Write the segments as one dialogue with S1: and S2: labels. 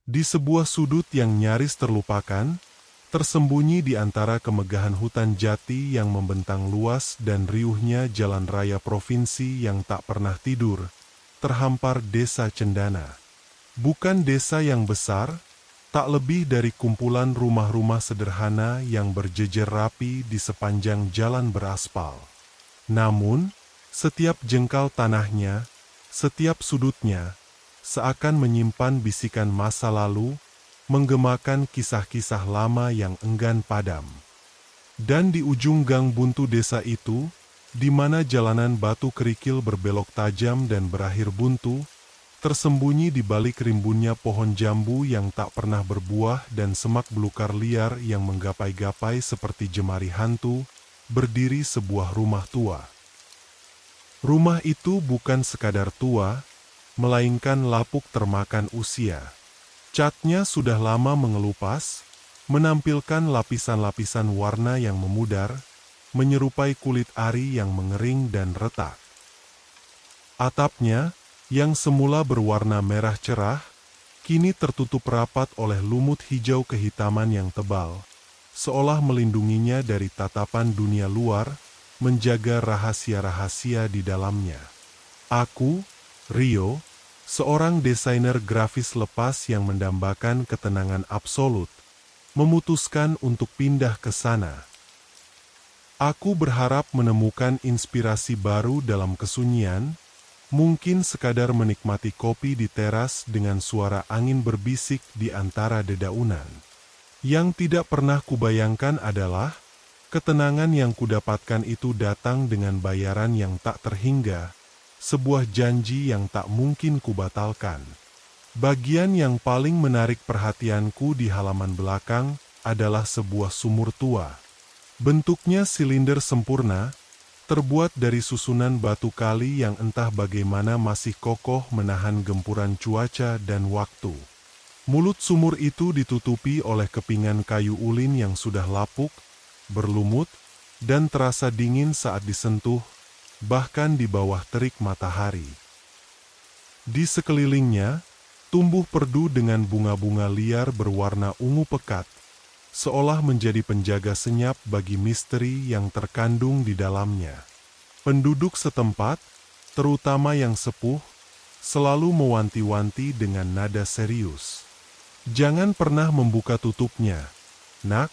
S1: Di sebuah sudut yang nyaris terlupakan, tersembunyi di antara kemegahan hutan jati yang membentang luas dan riuhnya jalan raya provinsi yang tak pernah tidur, terhampar Desa Cendana. Bukan desa yang besar, tak lebih dari kumpulan rumah-rumah sederhana yang berjejer rapi di sepanjang jalan beraspal. Namun, setiap jengkal tanahnya, setiap sudutnya, seakan menyimpan bisikan masa lalu, menggemakan kisah-kisah lama yang enggan padam. Dan di ujung gang buntu desa itu, di mana jalanan batu kerikil berbelok tajam dan berakhir buntu, tersembunyi di balik rimbunnya pohon jambu yang tak pernah berbuah dan semak belukar liar yang menggapai-gapai seperti jemari hantu, berdiri sebuah rumah tua. Rumah itu bukan sekadar tua, melainkan lapuk termakan usia. Catnya sudah lama mengelupas, menampilkan lapisan-lapisan warna yang memudar, menyerupai kulit ari yang mengering dan retak. Atapnya, yang semula berwarna merah cerah, kini tertutup rapat oleh lumut hijau kehitaman yang tebal, seolah melindunginya dari tatapan dunia luar, menjaga rahasia-rahasia di dalamnya. Aku, Rio, seorang desainer grafis lepas yang mendambakan ketenangan absolut, memutuskan untuk pindah ke sana. Aku berharap menemukan inspirasi baru dalam kesunyian, mungkin sekadar menikmati kopi di teras dengan suara angin berbisik di antara dedaunan. Yang tidak pernah kubayangkan adalah, ketenangan yang kudapatkan itu datang dengan bayaran yang tak terhingga, sebuah janji yang tak mungkin kubatalkan. Bagian yang paling menarik perhatianku di halaman belakang adalah sebuah sumur tua. Bentuknya silinder sempurna, terbuat dari susunan batu kali yang entah bagaimana masih kokoh menahan gempuran cuaca dan waktu. Mulut sumur itu ditutupi oleh kepingan kayu ulin yang sudah lapuk, berlumut, dan terasa dingin saat disentuh, bahkan di bawah terik matahari. Di sekelilingnya, tumbuh perdu dengan bunga-bunga liar berwarna ungu pekat, seolah menjadi penjaga senyap bagi misteri yang terkandung di dalamnya. Penduduk setempat, terutama yang sepuh, selalu mewanti-wanti dengan nada serius. "Jangan pernah membuka tutupnya, Nak,"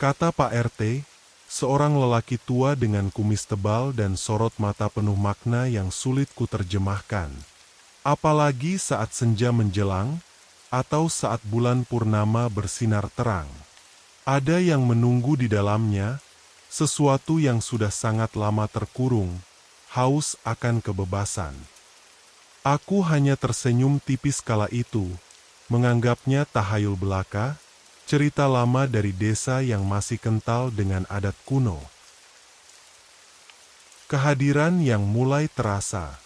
S1: kata Pak RT, seorang lelaki tua dengan kumis tebal dan sorot mata penuh makna yang sulit kuterjemahkan. Apalagi saat senja menjelang, atau saat bulan purnama bersinar terang. Ada yang menunggu di dalamnya, sesuatu yang sudah sangat lama terkurung, haus akan kebebasan. Aku hanya tersenyum tipis kala itu, menganggapnya tahayul belaka, cerita lama dari desa yang masih kental dengan adat kuno. Kehadiran yang mulai terasa.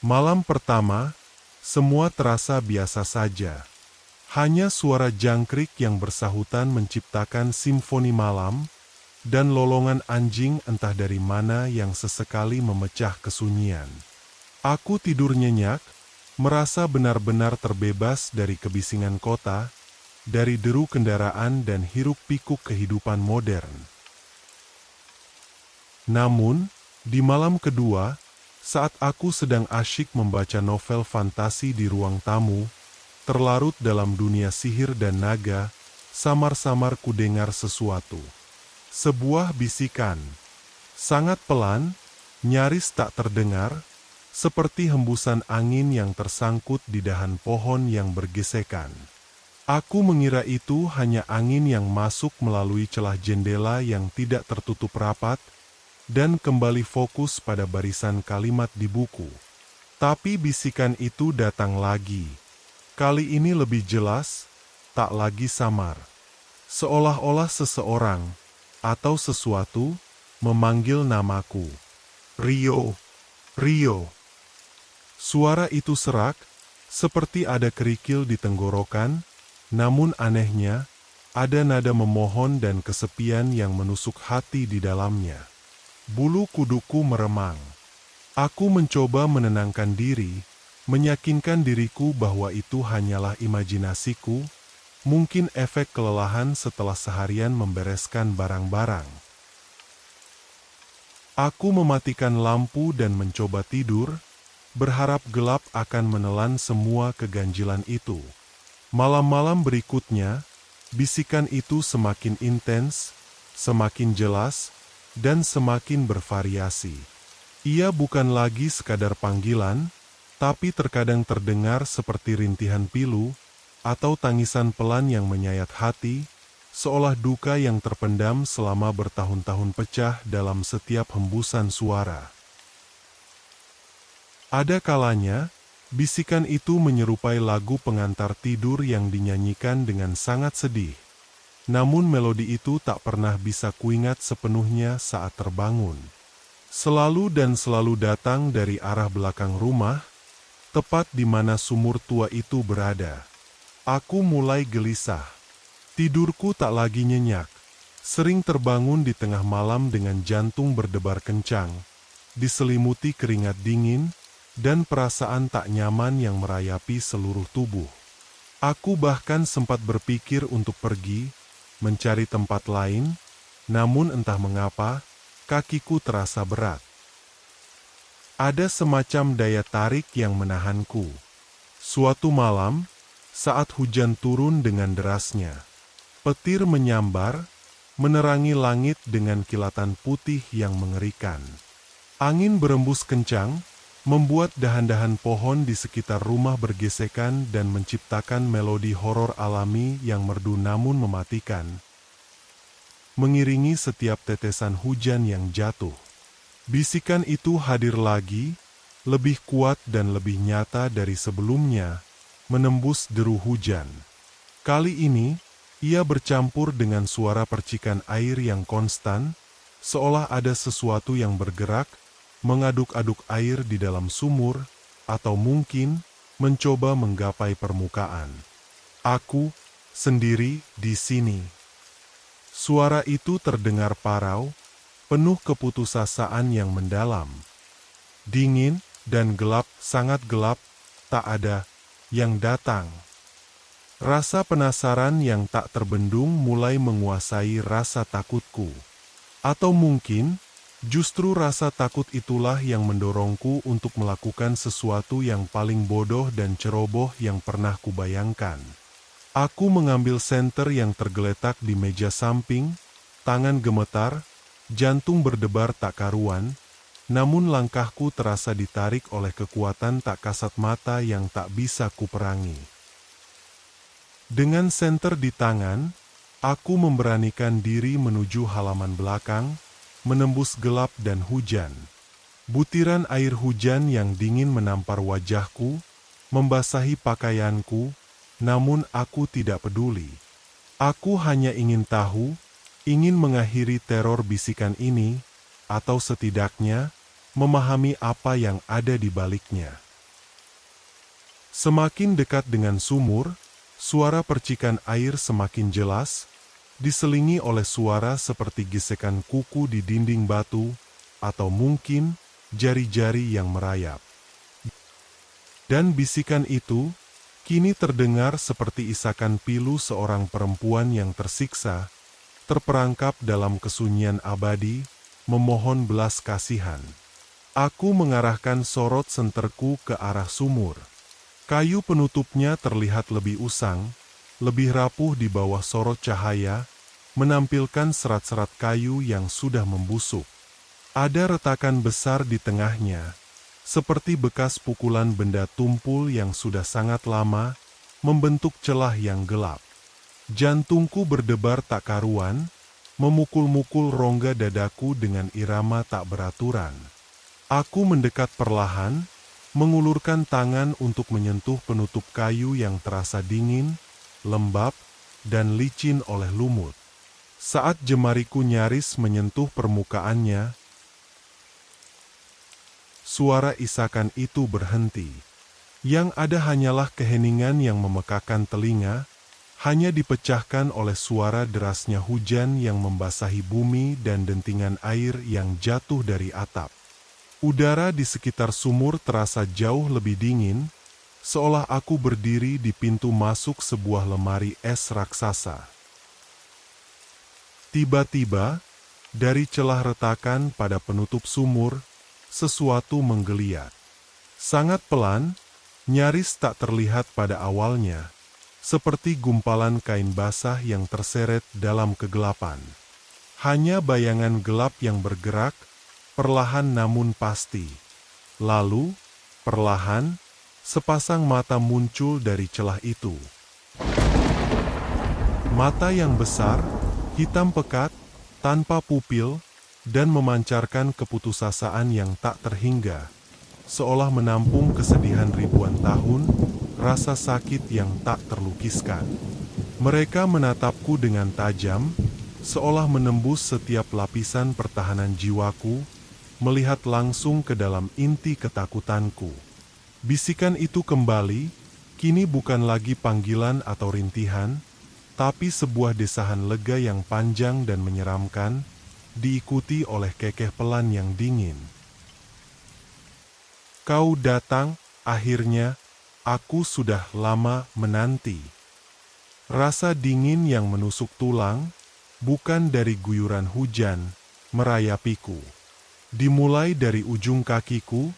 S1: Malam pertama, semua terasa biasa saja. Hanya suara jangkrik yang bersahutan menciptakan simfoni malam, dan lolongan anjing entah dari mana yang sesekali memecah kesunyian. Aku tidur nyenyak, merasa benar-benar terbebas dari kebisingan kota, dari deru kendaraan dan hiruk-pikuk kehidupan modern. Namun, di malam kedua, saat aku sedang asyik membaca novel fantasi di ruang tamu, terlarut dalam dunia sihir dan naga, samar-samar kudengar sesuatu. Sebuah bisikan, sangat pelan, nyaris tak terdengar, seperti hembusan angin yang tersangkut di dahan pohon yang bergesekan. Aku mengira itu hanya angin yang masuk melalui celah jendela yang tidak tertutup rapat, dan kembali fokus pada barisan kalimat di buku. Tapi bisikan itu datang lagi. Kali ini lebih jelas, tak lagi samar. Seolah-olah seseorang, atau sesuatu, memanggil namaku. "Rio, Rio." Suara itu serak, seperti ada kerikil di tenggorokan, namun anehnya, ada nada memohon dan kesepian yang menusuk hati di dalamnya. Bulu kuduku meremang. Aku mencoba menenangkan diri, meyakinkan diriku bahwa itu hanyalah imajinasiku, mungkin efek kelelahan setelah seharian membereskan barang-barang. Aku mematikan lampu dan mencoba tidur, berharap gelap akan menelan semua keganjilan itu. Malam-malam berikutnya, bisikan itu semakin intens, semakin jelas, dan semakin bervariasi. Ia bukan lagi sekadar panggilan, tapi terkadang terdengar seperti rintihan pilu, atau tangisan pelan yang menyayat hati, seolah duka yang terpendam selama bertahun-tahun pecah dalam setiap hembusan suara. Ada kalanya, bisikan itu menyerupai lagu pengantar tidur yang dinyanyikan dengan sangat sedih. Namun melodi itu tak pernah bisa kuingat sepenuhnya saat terbangun. Selalu dan selalu datang dari arah belakang rumah, tepat di mana sumur tua itu berada. Aku mulai gelisah. Tidurku tak lagi nyenyak. Sering terbangun di tengah malam dengan jantung berdebar kencang, diselimuti keringat dingin, dan perasaan tak nyaman yang merayapi seluruh tubuh. Aku bahkan sempat berpikir untuk pergi, mencari tempat lain, namun entah mengapa, kakiku terasa berat. Ada semacam daya tarik yang menahanku. Suatu malam, saat hujan turun dengan derasnya, petir menyambar, menerangi langit dengan kilatan putih yang mengerikan. Angin berembus kencang, membuat dahan-dahan pohon di sekitar rumah bergesekan dan menciptakan melodi horor alami yang merdu namun mematikan, mengiringi setiap tetesan hujan yang jatuh. Bisikan itu hadir lagi, lebih kuat dan lebih nyata dari sebelumnya, menembus deru hujan. Kali ini, ia bercampur dengan suara percikan air yang konstan, seolah ada sesuatu yang bergerak, mengaduk-aduk air di dalam sumur, atau mungkin mencoba menggapai permukaan. Aku sendiri di sini. Suara itu terdengar parau, penuh keputusasaan yang mendalam. Dingin dan gelap, sangat gelap, tak ada yang datang. Rasa penasaran yang tak terbendung mulai menguasai rasa takutku. Atau mungkin, justru rasa takut itulah yang mendorongku untuk melakukan sesuatu yang paling bodoh dan ceroboh yang pernah kubayangkan. Aku mengambil senter yang tergeletak di meja samping, tangan gemetar, jantung berdebar tak karuan, namun langkahku terasa ditarik oleh kekuatan tak kasat mata yang tak bisa kuperangi. Dengan senter di tangan, aku memberanikan diri menuju halaman belakang, menembus gelap dan hujan. Butiran air hujan yang dingin menampar wajahku, membasahi pakaianku, namun aku tidak peduli. Aku hanya ingin tahu, ingin mengakhiri teror bisikan ini, atau setidaknya, memahami apa yang ada di baliknya. Semakin dekat dengan sumur, suara percikan air semakin jelas, diselingi oleh suara seperti gesekan kuku di dinding batu, atau mungkin jari-jari yang merayap. Dan bisikan itu, kini terdengar seperti isakan pilu seorang perempuan yang tersiksa, terperangkap dalam kesunyian abadi, memohon belas kasihan. Aku mengarahkan sorot senterku ke arah sumur. Kayu penutupnya terlihat lebih usang, lebih rapuh di bawah sorot cahaya, menampilkan serat-serat kayu yang sudah membusuk. Ada retakan besar di tengahnya, seperti bekas pukulan benda tumpul yang sudah sangat lama, membentuk celah yang gelap. Jantungku berdebar tak karuan, memukul-mukul rongga dadaku dengan irama tak beraturan. Aku mendekat perlahan, mengulurkan tangan untuk menyentuh penutup kayu yang terasa dingin, lembab, dan licin oleh lumut. Saat jemariku nyaris menyentuh permukaannya, suara isakan itu berhenti. Yang ada hanyalah keheningan yang memekakan telinga, hanya dipecahkan oleh suara derasnya hujan yang membasahi bumi dan dentingan air yang jatuh dari atap. Udara di sekitar sumur terasa jauh lebih dingin, seolah aku berdiri di pintu masuk sebuah lemari es raksasa. Tiba-tiba, dari celah retakan pada penutup sumur, sesuatu menggeliat. Sangat pelan, nyaris tak terlihat pada awalnya, seperti gumpalan kain basah yang terseret dalam kegelapan. Hanya bayangan gelap yang bergerak, perlahan namun pasti. Lalu, perlahan, sepasang mata muncul dari celah itu. Mata yang besar, hitam pekat, tanpa pupil, dan memancarkan keputusasaan yang tak terhingga, seolah menampung kesedihan ribuan tahun, rasa sakit yang tak terlukiskan. Mereka menatapku dengan tajam, seolah menembus setiap lapisan pertahanan jiwaku, melihat langsung ke dalam inti ketakutanku. Bisikan itu kembali, kini bukan lagi panggilan atau rintihan, tapi sebuah desahan lega yang panjang dan menyeramkan, diikuti oleh kekeh pelan yang dingin. Kau datang, akhirnya, aku sudah lama menanti. Rasa dingin yang menusuk tulang, bukan dari guyuran hujan, merayapiku. Dimulai dari ujung kakiku,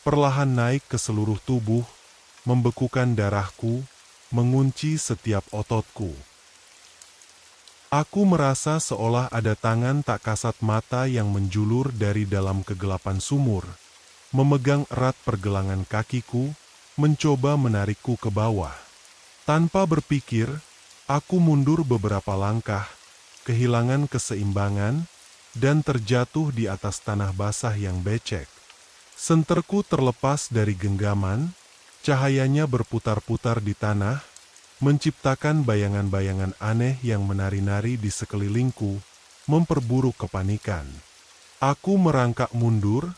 S1: perlahan naik ke seluruh tubuh, membekukan darahku, mengunci setiap ototku. Aku merasa seolah ada tangan tak kasat mata yang menjulur dari dalam kegelapan sumur, memegang erat pergelangan kakiku, mencoba menarikku ke bawah. Tanpa berpikir, aku mundur beberapa langkah, kehilangan keseimbangan, dan terjatuh di atas tanah basah yang becek. Senterku terlepas dari genggaman, cahayanya berputar-putar di tanah, menciptakan bayangan-bayangan aneh yang menari-nari di sekelilingku, memperburuk kepanikan. Aku merangkak mundur,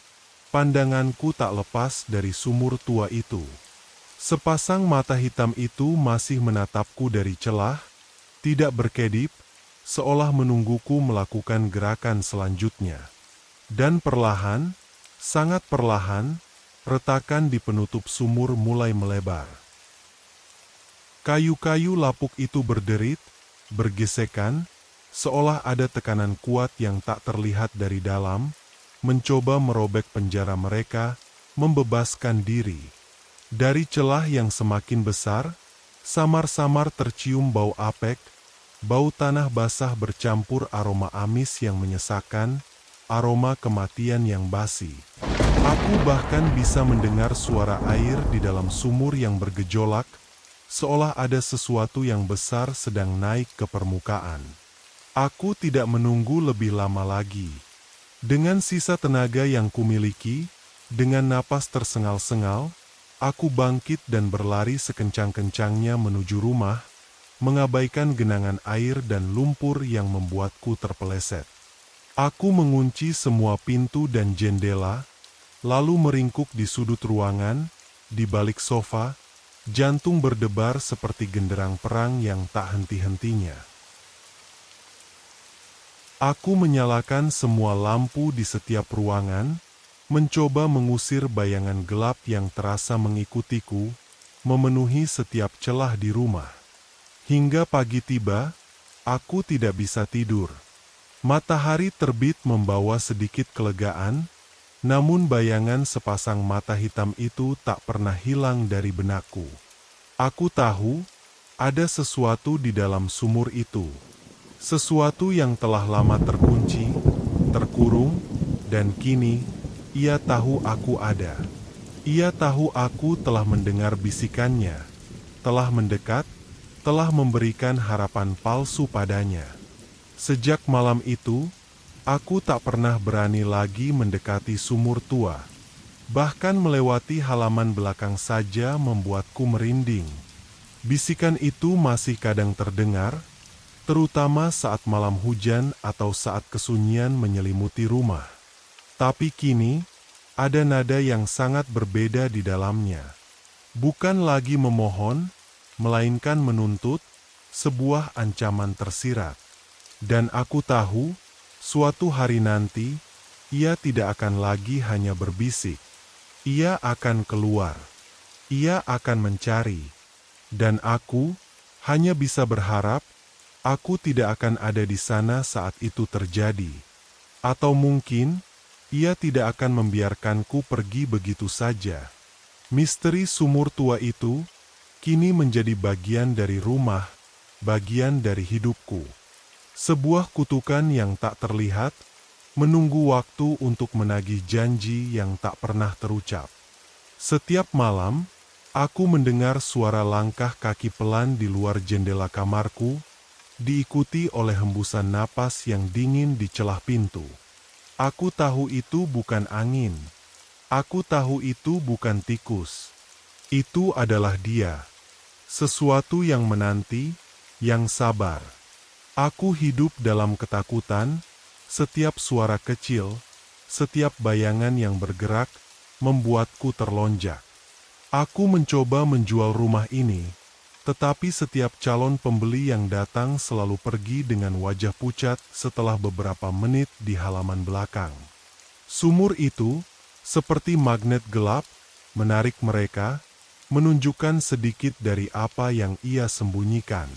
S1: pandanganku tak lepas dari sumur tua itu. Sepasang mata hitam itu masih menatapku dari celah, tidak berkedip, seolah menungguku melakukan gerakan selanjutnya. Dan perlahan, sangat perlahan, retakan di penutup sumur mulai melebar. Kayu-kayu lapuk itu berderit, bergesekan, seolah ada tekanan kuat yang tak terlihat dari dalam, mencoba merobek penjara mereka, membebaskan diri. Dari celah yang semakin besar, samar-samar tercium bau apek, bau tanah basah bercampur aroma amis yang menyesakkan, aroma kematian yang basi. Aku bahkan bisa mendengar suara air di dalam sumur yang bergejolak, seolah ada sesuatu yang besar sedang naik ke permukaan. Aku tidak menunggu lebih lama lagi. Dengan sisa tenaga yang kumiliki, dengan napas tersengal-sengal, aku bangkit dan berlari sekencang-kencangnya menuju rumah, mengabaikan genangan air dan lumpur yang membuatku terpeleset. Aku mengunci semua pintu dan jendela, lalu meringkuk di sudut ruangan, di balik sofa, jantung berdebar seperti genderang perang yang tak henti-hentinya. Aku menyalakan semua lampu di setiap ruangan, mencoba mengusir bayangan gelap yang terasa mengikutiku, memenuhi setiap celah di rumah. Hingga pagi tiba, aku tidak bisa tidur. Matahari terbit membawa sedikit kelegaan, namun bayangan sepasang mata hitam itu tak pernah hilang dari benakku. Aku tahu, ada sesuatu di dalam sumur itu. Sesuatu yang telah lama terkunci, terkurung, dan kini, ia tahu aku ada. Ia tahu aku telah mendengar bisikannya, telah mendekat, telah memberikan harapan palsu padanya. Sejak malam itu, aku tak pernah berani lagi mendekati sumur tua. Bahkan melewati halaman belakang saja membuatku merinding. Bisikan itu masih kadang terdengar, terutama saat malam hujan atau saat kesunyian menyelimuti rumah. Tapi kini, ada nada yang sangat berbeda di dalamnya. Bukan lagi memohon, melainkan menuntut, sebuah ancaman tersirat. Dan aku tahu, suatu hari nanti, ia tidak akan lagi hanya berbisik. Ia akan keluar. Ia akan mencari. Dan aku hanya bisa berharap aku tidak akan ada di sana saat itu terjadi. Atau mungkin ia tidak akan membiarkanku pergi begitu saja. Misteri sumur tua itu kini menjadi bagian dari rumah, bagian dari hidupku. Sebuah kutukan yang tak terlihat, menunggu waktu untuk menagih janji yang tak pernah terucap. Setiap malam, aku mendengar suara langkah kaki pelan di luar jendela kamarku, diikuti oleh hembusan napas yang dingin di celah pintu. Aku tahu itu bukan angin. Aku tahu itu bukan tikus. Itu adalah dia. Sesuatu yang menanti, yang sabar. Aku hidup dalam ketakutan, setiap suara kecil, setiap bayangan yang bergerak, membuatku terlonjak. Aku mencoba menjual rumah ini, tetapi setiap calon pembeli yang datang selalu pergi dengan wajah pucat setelah beberapa menit di halaman belakang. Sumur itu, seperti magnet gelap, menarik mereka, menunjukkan sedikit dari apa yang ia sembunyikan.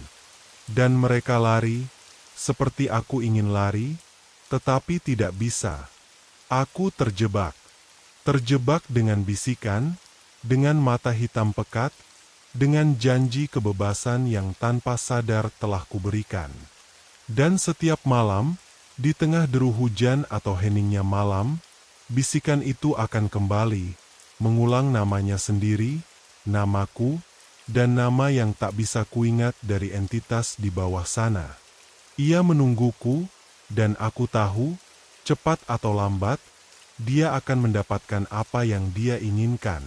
S1: Dan mereka lari, seperti aku ingin lari, tetapi tidak bisa. Aku terjebak. Terjebak dengan bisikan, dengan mata hitam pekat, dengan janji kebebasan yang tanpa sadar telah kuberikan. Dan setiap malam, di tengah deru hujan atau heningnya malam, bisikan itu akan kembali, mengulang namanya sendiri, namaku, dan nama yang tak bisa kuingat dari entitas di bawah sana. Ia menungguku, dan aku tahu, cepat atau lambat, dia akan mendapatkan apa yang dia inginkan.